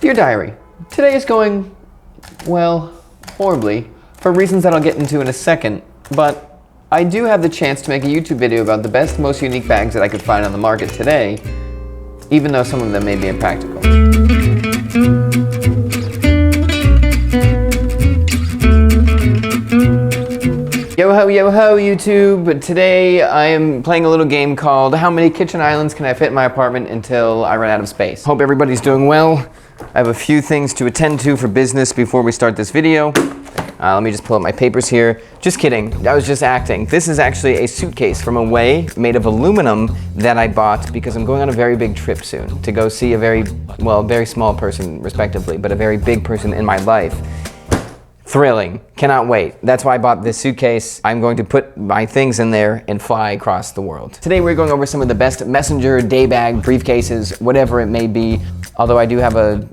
Dear Diary, today is going, well, horribly, for reasons that I'll get into in a second, but I do have the chance to make a YouTube video about the best, most unique bags that I could find on the market today, even though some of them may be impractical. Yo ho YouTube, today I am playing a little game called How Many Kitchen Islands Can I Fit in My Apartment Until I Run Out of Space. Hope everybody's doing well. I have a few things to attend to for business before we start this video. Let me just pull up my papers here. Just kidding, I was just acting. This is actually a suitcase from Away made of aluminum that I bought because I'm going on a very big trip soon to go see a very small person respectively, but a very big person in my life. Thrilling, cannot wait. That's why I bought this suitcase. I'm going to put my things in there and fly across the world. Today we're going over some of the best messenger, day bag, briefcases, whatever it may be. Although I do have a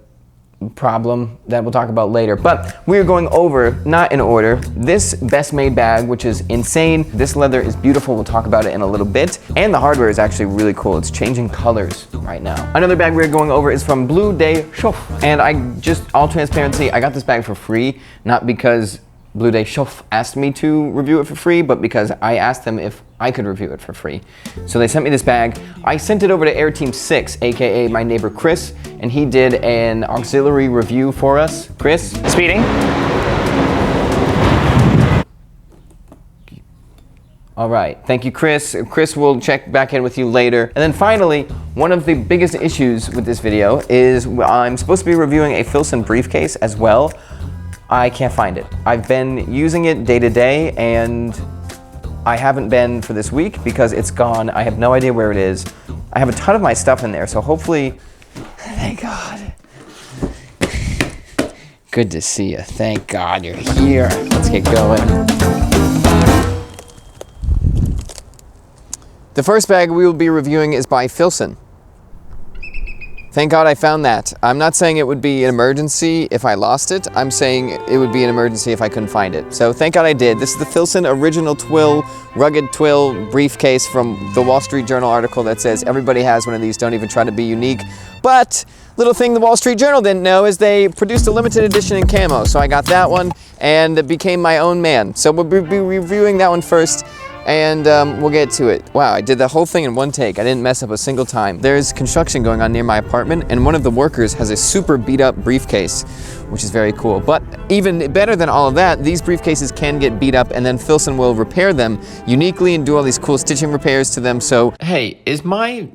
problem that we'll talk about later. But we're going over, not in order, this best made bag, which is insane. This leather is beautiful. We'll talk about it in a little bit. And the hardware is actually really cool. It's changing colors right now. Another bag we're going over is from Bleu de Chauffe. And all transparency, I got this bag for free, not because Bleu de Chauffe asked me to review it for free, but because I asked them if I could review it for free. So they sent me this bag. I sent it over to Air Team 6, aka my neighbor Chris, and he did an auxiliary review for us. Chris? Speeding. All right, thank you, Chris. Chris will check back in with you later. And then finally, one of the biggest issues with this video is I'm supposed to be reviewing a Filson briefcase as well. I can't find it. I've been using it day to day, and I haven't been for this week because it's gone. I have no idea where it is. I have a ton of my stuff in there, so hopefully, thank God. Good to see you. Thank God you're here. Let's get going. The first bag we will be reviewing is by Filson. Thank God I found that. I'm not saying it would be an emergency if I lost it. I'm saying it would be an emergency if I couldn't find it. So thank God I did. This is the Filson Original Twill, Rugged Twill briefcase from the Wall Street Journal article that says everybody has one of these, don't even try to be unique. But little thing the Wall Street Journal didn't know is they produced a limited edition in camo. So I got that one and it became my own man. So we'll be reviewing that one first. And we'll get to it. Wow, I did the whole thing in one take. I didn't mess up a single time. There's construction going on near my apartment, and one of the workers has a super beat up briefcase, which is very cool. But even better than all of that, these briefcases can get beat up, and then Filson will repair them uniquely and do all these cool stitching repairs to them. So, hey, is my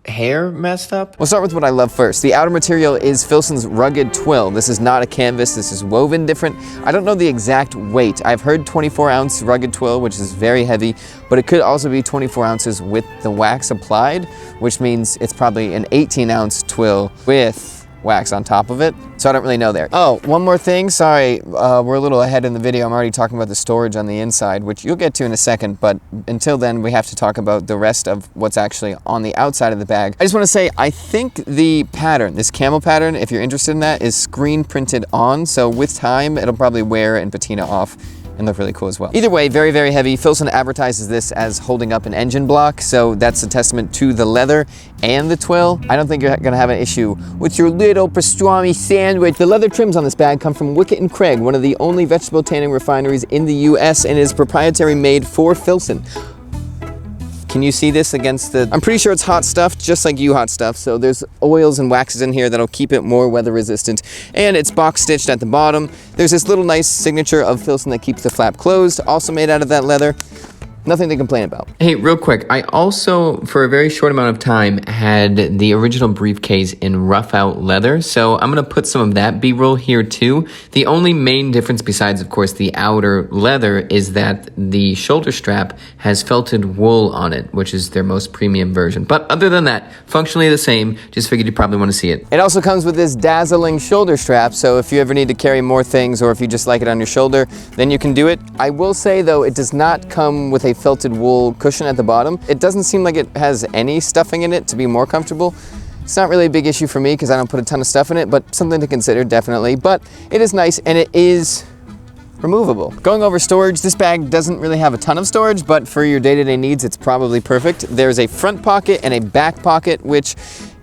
hair messed up? We'll start with what I love first. The outer material is Filson's rugged twill. This is not a canvas, this is woven different. I don't know the exact weight. I've heard 24-ounce rugged twill, which is very heavy, but it could also be 24 ounces with the wax applied, which means it's probably an 18-ounce twill with wax on top of it. So I don't really know there. Oh, one more thing, sorry, we're a little ahead in the video. I'm already talking about the storage on the inside, which you'll get to in a second, but until then we have to talk about the rest of what's actually on the outside of the bag. I just want to say, I think the pattern, this camel pattern, if you're interested in that, is screen printed on, so with time it'll probably wear and patina off and look really cool as well. Either way, very, very heavy. Filson advertises this as holding up an engine block, so that's a testament to the leather and the twill. I don't think you're gonna have an issue with your little pastrami sandwich. The leather trims on this bag come from Wickett and Craig, one of the only vegetable tanning refineries in the US, and is proprietary made for Filson. Can you see this against the... I'm pretty sure it's hot stuff, just like you hot stuff. So there's oils and waxes in here that'll keep it more weather resistant. And it's box stitched at the bottom. There's this little nice signature of Filson that keeps the flap closed, also made out of that leather. Nothing to complain about. Hey, real quick, I also, for a very short amount of time, had the original briefcase in rough out leather, so I'm gonna put some of that B-roll here too. The only main difference besides, of course, the outer leather is that the shoulder strap has felted wool on it, which is their most premium version. But other than that, functionally the same, just figured you probably wanna see it. It also comes with this dazzling shoulder strap, so if you ever need to carry more things or if you just like it on your shoulder, then you can do it. I will say though, it does not come with a felted wool cushion at the bottom. It doesn't seem like it has any stuffing in it to be more comfortable. It's not really a big issue for me because I don't put a ton of stuff in it, but something to consider, definitely. But it is nice and it is removable. Going over storage, this bag doesn't really have a ton of storage, but for your day-to-day needs, it's probably perfect. There's a front pocket and a back pocket, which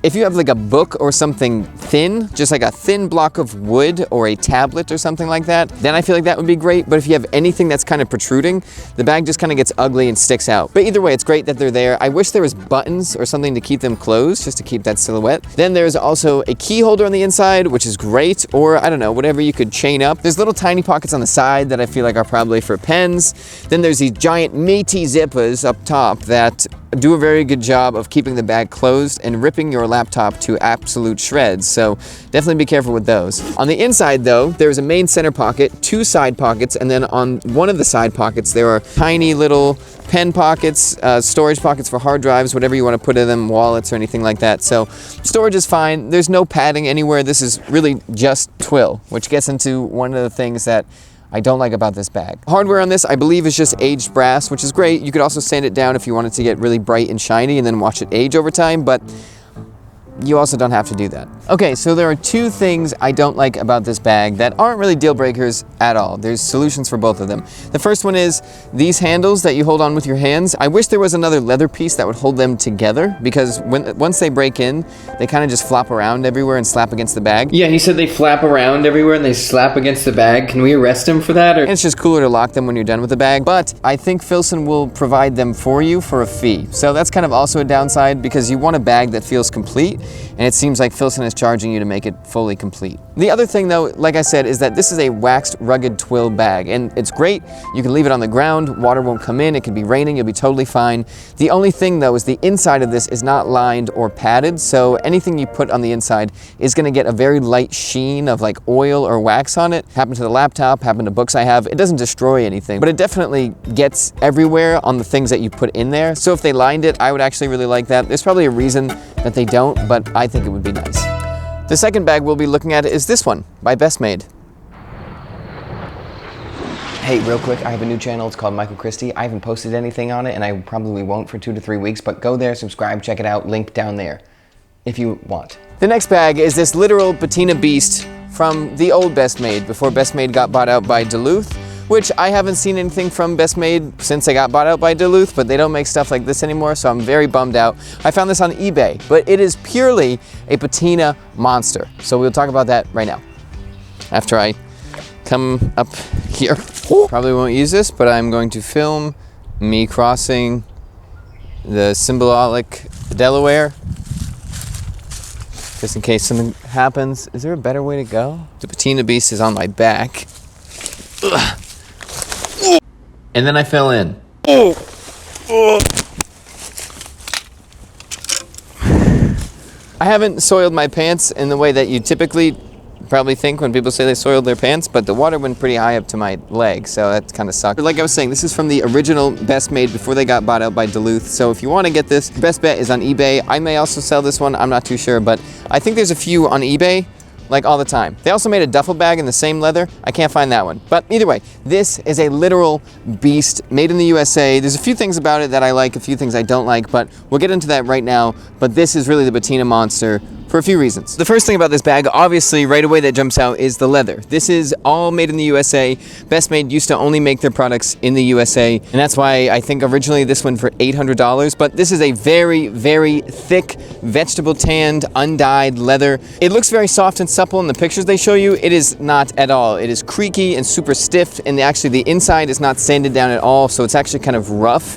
If you have like a book or something thin, just like a thin block of wood or a tablet or something like that, then I feel like that would be great. But if you have anything that's kind of protruding, the bag just kind of gets ugly and sticks out. But either way, it's great that they're there. I wish there was buttons or something to keep them closed, just to keep that silhouette. Then there's also a key holder on the inside, which is great, or I don't know, whatever you could chain up. There's little tiny pockets on the side that I feel like are probably for pens. Then there's these giant meaty zippers up top that do a very good job of keeping the bag closed and ripping your laptop to absolute shreds, so definitely be careful with those. On the inside though, there's a main center pocket, 2 side pockets, and then on one of the side pockets there are tiny little pen pockets, storage pockets for hard drives, whatever you want to put in them, wallets or anything like that. So storage is fine. There's no padding anywhere. This is really just twill, which gets into one of the things that I don't like about this bag. Hardware on this, I believe, is just aged brass, which is great. You could also sand it down if you wanted to get really bright and shiny and then watch it age over time, but you also don't have to do that. Okay, so there are 2 things I don't like about this bag that aren't really deal breakers at all. There's solutions for both of them. The first one is these handles that you hold on with your hands. I wish there was another leather piece that would hold them together, because once they break in, they kind of just flop around everywhere and slap against the bag. Yeah, he said they flap around everywhere and they slap against the bag. Can we arrest him for that? Or it's just cooler to lock them when you're done with the bag, but I think Filson will provide them for you for a fee. So that's kind of also a downside, because you want a bag that feels complete, and it seems like Filson is charging you to make it fully complete. The other thing though, like I said, is that this is a waxed rugged twill bag, and it's great. You can leave it on the ground, water won't come in, it could be raining, you'll be totally fine. The only thing though is the inside of this is not lined or padded, so anything you put on the inside is gonna get a very light sheen of like oil or wax on it. Happened to the laptop, happened to books I have. It doesn't destroy anything, but it definitely gets everywhere on the things that you put in there. So if they lined it, I would actually really like that. There's probably a reason that they don't, but I think it would be nice. The second bag we'll be looking at is this one by Best Made. Hey, real quick, I have a new channel. It's called Michaelrkristy. I haven't posted anything on it, and I probably won't for 2 to 3 weeks, but go there, subscribe, check it out, link down there, if you want. The next bag is this literal patina beast from the old Best Made, before Best Made got bought out by Duluth, which I haven't seen anything from Best Made since they got bought out by Duluth, but they don't make stuff like this anymore, so I'm very bummed out. I found this on eBay, but it is purely a patina monster. So we'll talk about that right now, after I come up here. Probably won't use this, but I'm going to film me crossing the symbolic Delaware, just in case something happens. Is there a better way to go? The patina beast is on my back. Ugh. And then I fell in. I haven't soiled my pants in the way that you typically probably think when people say they soiled their pants, but the water went pretty high up to my leg, so that kind of sucked. Like I was saying, this is from the original Best Made before they got bought out by Duluth, so if you want to get this, best bet is on eBay. I may also sell this one, I'm not too sure, but I think there's a few on eBay, like all the time. They also made a duffel bag in the same leather. I can't find that one. But either way, this is a literal beast made in the USA. There's a few things about it that I like, a few things I don't like, but we'll get into that right now. But this is really the patina monster for a few reasons. The first thing about this bag, obviously, right away that jumps out is the leather. This is all made in the USA. Best Made used to only make their products in the USA, and that's why I think originally this one for $800, but this is a very, very thick, vegetable tanned, undyed leather. It looks very soft and supple in the pictures they show you. It is not at all. It is creaky and super stiff, and actually the inside is not sanded down at all, so it's actually kind of rough.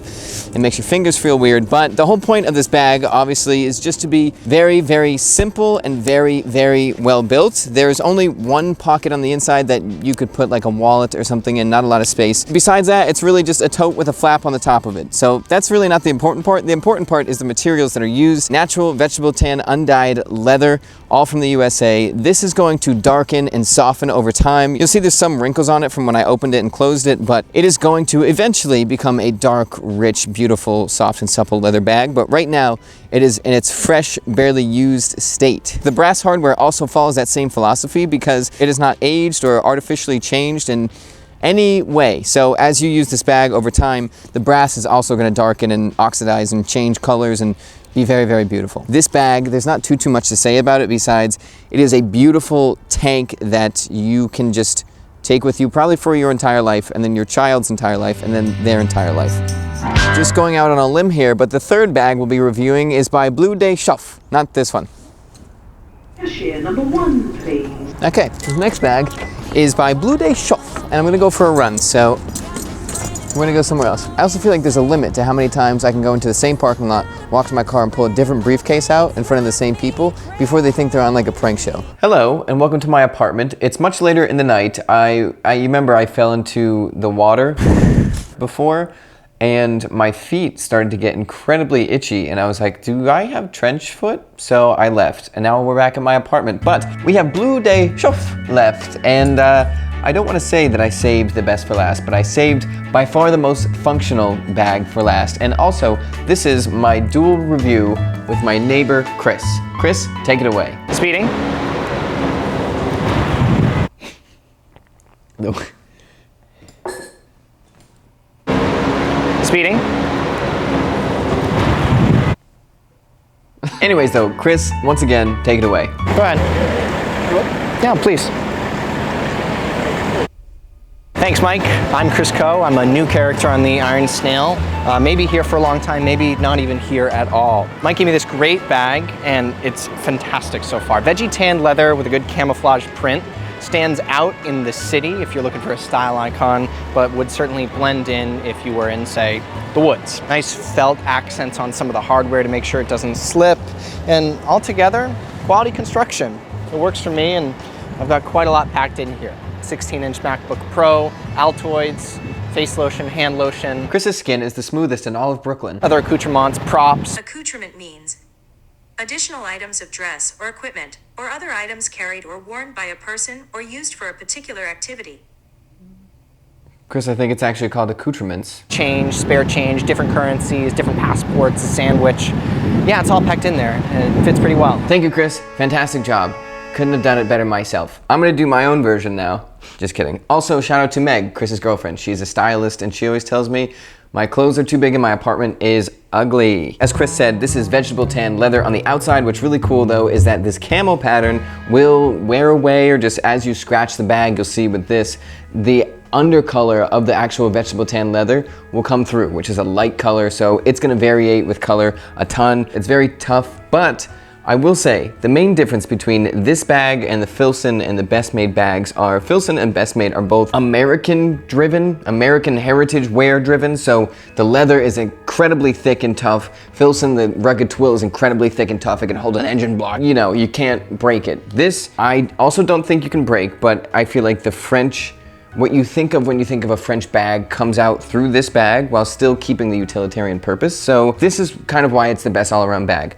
It makes your fingers feel weird, but the whole point of this bag, obviously, is just to be very, very simple and very, very well built. There's only one pocket on the inside that you could put like a wallet or something in, not a lot of space. Besides that, it's really just a tote with a flap on the top of it. So that's really not the important part. The important part is the materials that are used. Natural vegetable tan, undyed leather, all from the USA. This is going to darken and soften over time. You'll see there's some wrinkles on it from when I opened it and closed it, but it is going to eventually become a dark, rich, beautiful, soft and supple leather bag. But right now, it is in its fresh, barely used state. The brass hardware also follows that same philosophy because it is not aged or artificially changed in any way. So as you use this bag over time, the brass is also going to darken and oxidize and change colors and be very, very beautiful. This bag, there's not too much to say about it besides it is a beautiful tank that you can just take with you probably for your entire life, and then your child's entire life, and then their entire life. Just going out on a limb here, but the third bag we'll be reviewing is by Bleu de Chauffe, not this one. Cashier number 1, please. Okay, this next bag is by Bleu de Chauffe, and I'm gonna go for a run, so we're gonna go somewhere else. I also feel like there's a limit to how many times I can go into the same parking lot, walk to my car, and pull a different briefcase out in front of the same people before they think they're on like a prank show. Hello, and welcome to my apartment. It's much later in the night. You remember I fell into the water before, and my feet started to get incredibly itchy, and I was like, do I have trench foot? So I left, and now we're back at my apartment. But we have Bleu de Chauffe left, and I don't want to say that I saved the best for last, but I saved by far the most functional bag for last. And also, this is my dual review with my neighbor, Chris. Chris, take it away. Speeding. No. Speeding. Anyways though, Chris, once again, take it away. Go ahead. Yeah, please. Thanks, Mike. I'm Chris Coe. I'm a new character on the Iron Snail. Maybe here for a long time, maybe not even here at all. Mike gave me this great bag, and it's fantastic so far. Veggie tanned leather with a good camouflage print. Stands out in the city if you're looking for a style icon, but would certainly blend in if you were in, say, the woods. Nice felt accents on some of the hardware to make sure it doesn't slip. And altogether, quality construction. It works for me, and I've got quite a lot packed in here. 16-inch MacBook Pro, Altoids, face lotion, hand lotion. Chris's skin is the smoothest in all of Brooklyn. Other accoutrements, props. Accoutrement means additional items of dress or equipment, or other items carried or worn by a person or used for a particular activity. Chris, I think it's actually called accoutrements. Change, spare change, different currencies, different passports, a sandwich. Yeah, it's all packed in there, and it fits pretty well. Thank you, Chris. Fantastic job. Couldn't have done it better myself. I'm gonna do my own version now. Just kidding. Also, shout out to Meg, Chris's girlfriend. She's a stylist, and she always tells me my clothes are too big and my apartment is ugly. As Chris said, this is vegetable tan leather on the outside. What's really cool though is that this camo pattern will wear away, or just as you scratch the bag, you'll see with this, the undercolor of the actual vegetable tan leather will come through, which is a light color, so it's gonna variate with color a ton. It's very tough, but I will say, the main difference between this bag and the Filson and the Best Made bags are Filson and Best Made are both American driven, American heritage wear driven, so the leather is incredibly thick and tough. Filson, the rugged twill, is incredibly thick and tough. It can hold an engine block. You know, you can't break it. This, I also don't think you can break, but I feel like the French, what you think of when you think of a French bag comes out through this bag while still keeping the utilitarian purpose. So this is kind of why it's the best all-around bag.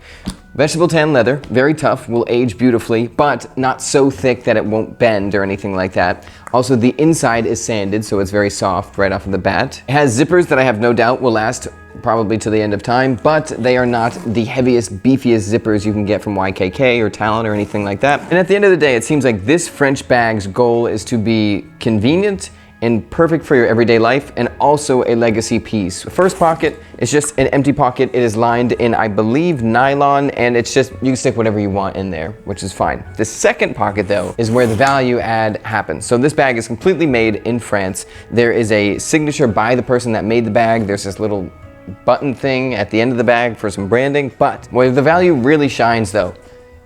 Vegetable tan leather, very tough, will age beautifully, but not so thick that it won't bend or anything like that. Also, the inside is sanded, so it's very soft right off of the bat. It has zippers that I have no doubt will last probably to the end of time, but they are not the heaviest, beefiest zippers you can get from YKK or Talon or anything like that. And at the end of the day, it seems like this French bag's goal is to be convenient and perfect for your everyday life, and also a legacy piece. First pocket is just an empty pocket. It is lined in, I believe, nylon, and it's just, you can stick whatever you want in there, which is fine. The second pocket, though, is where the value add happens. So this bag is completely made in France. There is a signature by the person that made the bag. There's this little button thing at the end of the bag for some branding, but where the value really shines, though,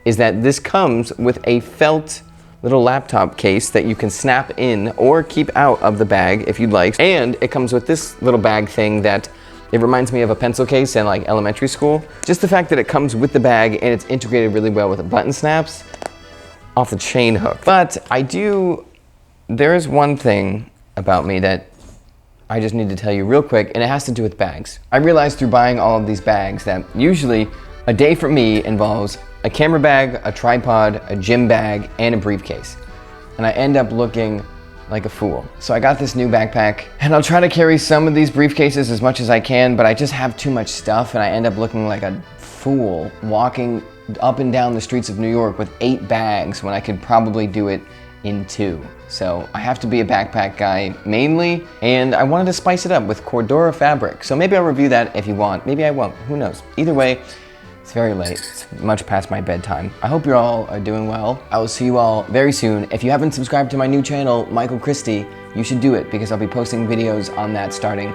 is that this comes with a felt little laptop case that you can snap in or keep out of the bag if you'd like. And it comes with this little bag thing that it reminds me of a pencil case in like elementary school. Just the fact that it comes with the bag and it's integrated really well with the button snaps off the chain hook. But there is one thing about me that I just need to tell you real quick, and it has to do with bags. I realized through buying all of these bags that usually a day for me involves a camera bag, a tripod, a gym bag, and a briefcase. And I end up looking like a fool. So I got this new backpack, and I'll try to carry some of these briefcases as much as I can, but I just have too much stuff, and I end up looking like a fool walking up and down the streets of New York with 8 bags when I could probably do it in 2. So I have to be a backpack guy mainly, and I wanted to spice it up with Cordura fabric. So maybe I'll review that if you want. Maybe I won't, who knows? Either way, it's very late. It's much past my bedtime. I hope you all are doing well. I will see you all very soon. If you haven't subscribed to my new channel, Michael Christie, you should do it because I'll be posting videos on that starting